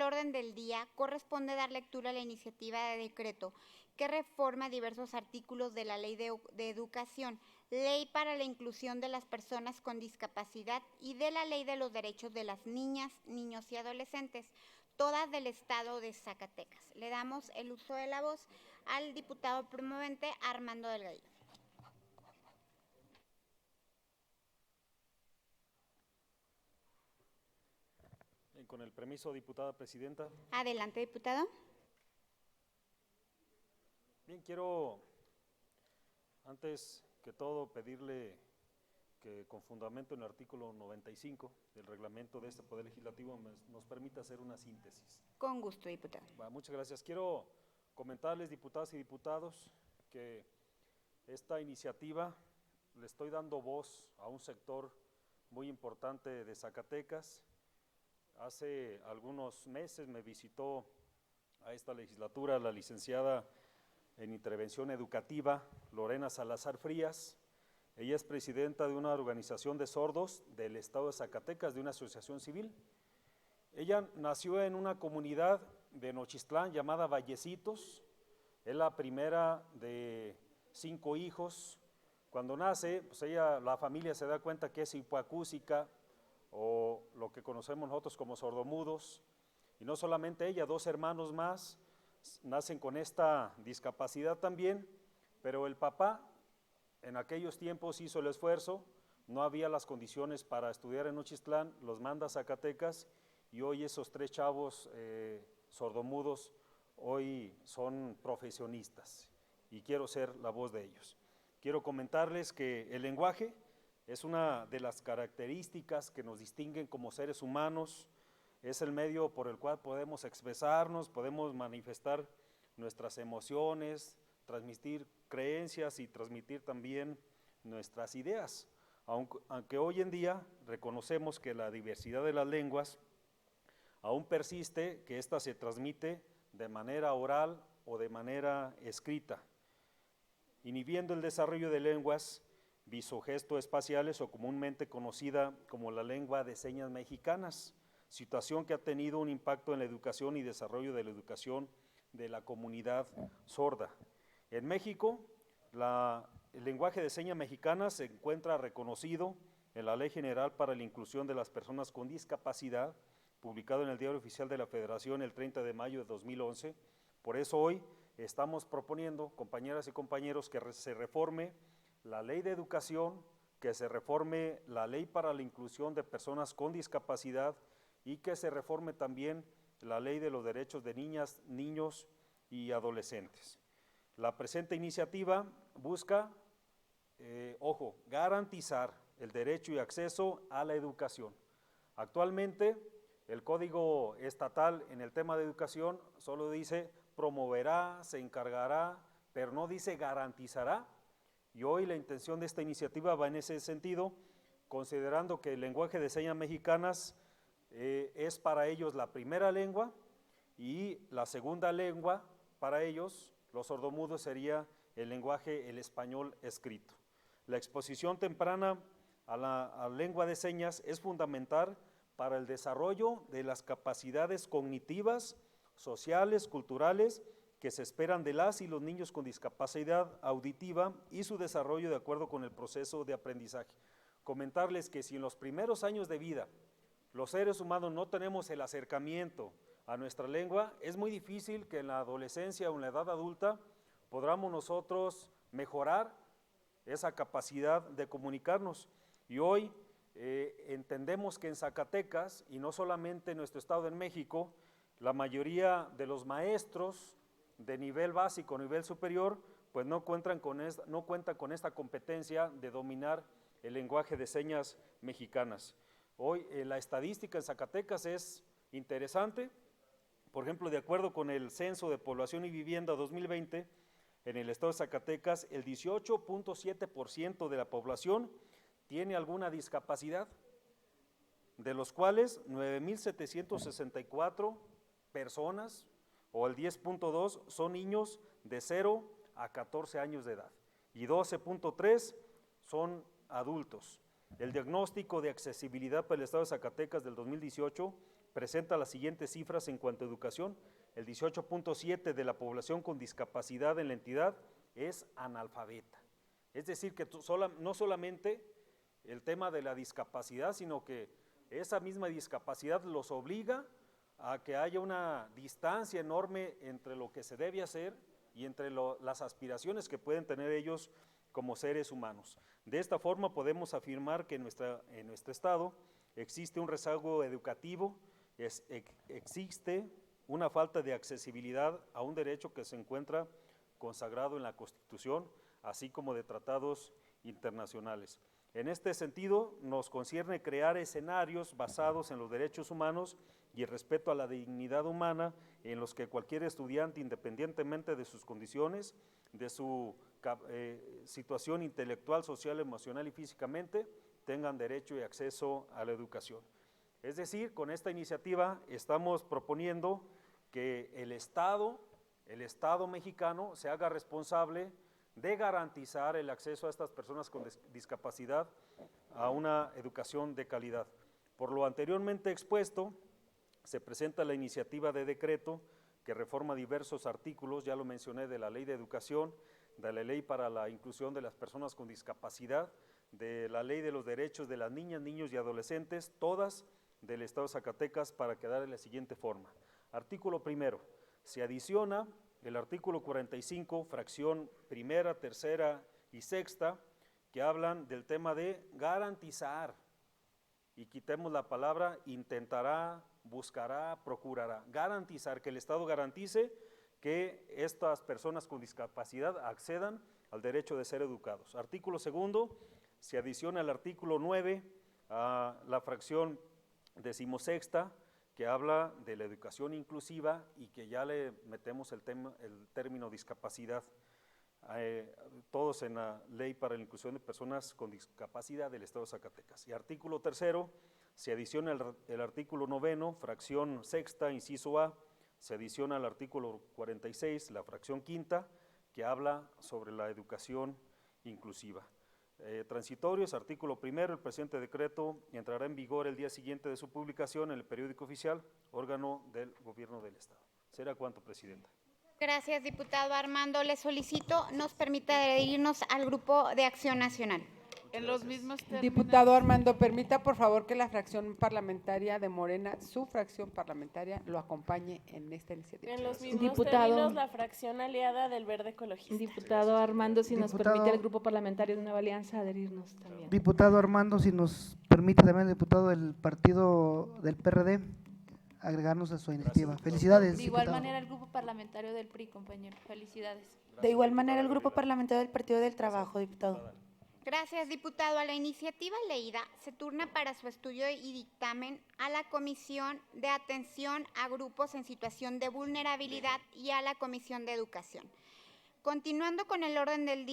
orden del día corresponde dar lectura a la iniciativa de decreto que reforma diversos artículos de la Ley de Educación, Ley para la Inclusión de las Personas con Discapacidad y de la Ley de los Derechos de las Niñas, Niños y Adolescentes, todas del Estado de Zacatecas. Le damos el uso de la voz al diputado promovente Armando Delgadillo. Con el permiso, diputada presidenta. Adelante, diputado. Bien, quiero antes que todo pedirle que con fundamento en el artículo 95 del reglamento de este Poder Legislativo nos permita hacer una síntesis. Con gusto, diputado. Muchas gracias. Quiero comentarles, diputadas y diputados, que esta iniciativa le estoy dando voz a un sector muy importante de Zacatecas. Hace algunos meses me visitó a esta legislatura la licenciada en Intervención Educativa, Lorena Salazar Frías. Ella es presidenta de una organización de sordos del estado de Zacatecas, de una asociación civil. Ella nació en una comunidad de Nochistlán llamada Vallecitos. Es la primera de 5 hijos. Cuando nace, pues la familia se da cuenta que es hipoacúsica, o lo que conocemos nosotros como sordomudos, y no solamente ella, 2 hermanos más nacen con esta discapacidad también, pero el papá en aquellos tiempos hizo el esfuerzo, no había las condiciones para estudiar en Nochistlán, los manda a Zacatecas, y hoy esos 3 chavos sordomudos hoy son profesionistas, y quiero ser la voz de ellos. Quiero comentarles que el lenguaje es una de las características que nos distinguen como seres humanos, es el medio por el cual podemos expresarnos, podemos manifestar nuestras emociones, transmitir creencias y transmitir también nuestras ideas. Aunque hoy en día reconocemos que la diversidad de las lenguas aún persiste, que ésta se transmite de manera oral o de manera escrita, inhibiendo el desarrollo de lenguas visogesto-espaciales o comúnmente conocida como la lengua de señas mexicanas, situación que ha tenido un impacto en la educación y desarrollo de la educación de la comunidad sorda. En México, el lenguaje de señas mexicanas se encuentra reconocido en la Ley General para la Inclusión de las Personas con Discapacidad, publicado en el Diario Oficial de la Federación el 30 de mayo de 2011. Por eso hoy estamos proponiendo, compañeras y compañeros, que se reforme la Ley de Educación, que se reforme la Ley para la Inclusión de Personas con Discapacidad y que se reforme también la Ley de los Derechos de Niñas, Niños y Adolescentes. La presente iniciativa busca, garantizar el derecho y acceso a la educación. Actualmente, el Código Estatal en el tema de educación solo dice promoverá, se encargará, pero no dice garantizará. Y hoy la intención de esta iniciativa va en ese sentido, considerando que el lenguaje de señas mexicanas es para ellos la primera lengua y la segunda lengua para ellos, los sordomudos, sería el lenguaje, el español escrito. La exposición temprana a la lengua de señas es fundamental para el desarrollo de las capacidades cognitivas, sociales, culturales, que se esperan de las y los niños con discapacidad auditiva y su desarrollo de acuerdo con el proceso de aprendizaje. Comentarles que si en los primeros años de vida los seres humanos no tenemos el acercamiento a nuestra lengua, es muy difícil que en la adolescencia o en la edad adulta podamos nosotros mejorar esa capacidad de comunicarnos. Y hoy entendemos que en Zacatecas, y no solamente en nuestro estado de México, la mayoría de los maestros de nivel básico, nivel superior, pues no cuentan con esta competencia de dominar el lenguaje de señas mexicanas. Hoy la estadística en Zacatecas es interesante. Por ejemplo, de acuerdo con el Censo de Población y Vivienda 2020, en el estado de Zacatecas, el 18.7% de la población tiene alguna discapacidad, de los cuales 9,764 personas, o el 10.2%, son niños de 0 a 14 años de edad, y 12.3% son adultos. El diagnóstico de accesibilidad para el estado de Zacatecas del 2018 presenta las siguientes cifras en cuanto a educación. El 18.7% de la población con discapacidad en la entidad es analfabeta. Es decir, que no solamente el tema de la discapacidad, sino que esa misma discapacidad los obliga a que haya una distancia enorme entre lo que se debe hacer y entre las aspiraciones que pueden tener ellos como seres humanos. De esta forma podemos afirmar que en nuestro estado existe un rezago educativo, existe una falta de accesibilidad a un derecho que se encuentra consagrado en la Constitución, así como de tratados internacionales. En este sentido, nos concierne crear escenarios basados en los derechos humanos y el respeto a la dignidad humana, en los que cualquier estudiante, independientemente de sus condiciones, de su situación intelectual, social, emocional y físicamente, tengan derecho y acceso a la educación. Es decir, con esta iniciativa estamos proponiendo que el Estado mexicano se haga responsable de garantizar el acceso a estas personas con discapacidad a una educación de calidad. Por lo anteriormente expuesto, se presenta la iniciativa de decreto que reforma diversos artículos, ya lo mencioné, de la Ley de Educación, de la Ley para la Inclusión de las Personas con Discapacidad, de la Ley de los Derechos de las Niñas, Niños y Adolescentes, todas del Estado de Zacatecas, para quedar de la siguiente forma. Artículo primero, se adiciona el artículo 45, fracción primera, tercera y sexta, que hablan del tema de garantizar, y quitemos la palabra intentará, buscará, procurará, garantizar, que el Estado garantice que estas personas con discapacidad accedan al derecho de ser educados. Artículo segundo, se adiciona al artículo 9 a la fracción decimosexta, que habla de la educación inclusiva y que ya le metemos el término discapacidad, todos en la Ley para la Inclusión de Personas con Discapacidad del Estado de Zacatecas. Y artículo tercero, se adiciona el artículo noveno, fracción sexta, inciso A, se adiciona al artículo 46, la fracción quinta, que habla sobre la educación inclusiva. Transitorios, artículo primero, el presente decreto entrará en vigor el día siguiente de su publicación en el periódico oficial, órgano del Gobierno del Estado. ¿Será cuánto, Presidenta? Gracias, diputado Armando. Le solicito nos permita dirigirnos al Grupo de Acción Nacional. En los mismos términos. Diputado Armando, permita por favor que la fracción parlamentaria de Morena, su fracción parlamentaria, lo acompañe en esta iniciativa. En los mismos términos, la fracción aliada del Verde Ecologista. Diputado Armando, si nos permite el Grupo Parlamentario de Nueva Alianza adherirnos también. Diputado Armando, si nos permite también el diputado del partido del PRD agregarnos a su iniciativa. Felicidades. De igual diputado. manera el Grupo Parlamentario del PRI, compañero. Felicidades. De igual manera el Grupo Parlamentario del Partido del Trabajo, diputado. Gracias, diputado. A la iniciativa leída se turna para su estudio y dictamen a la Comisión de Atención a Grupos en Situación de Vulnerabilidad y a la Comisión de Educación. Continuando con el orden del día.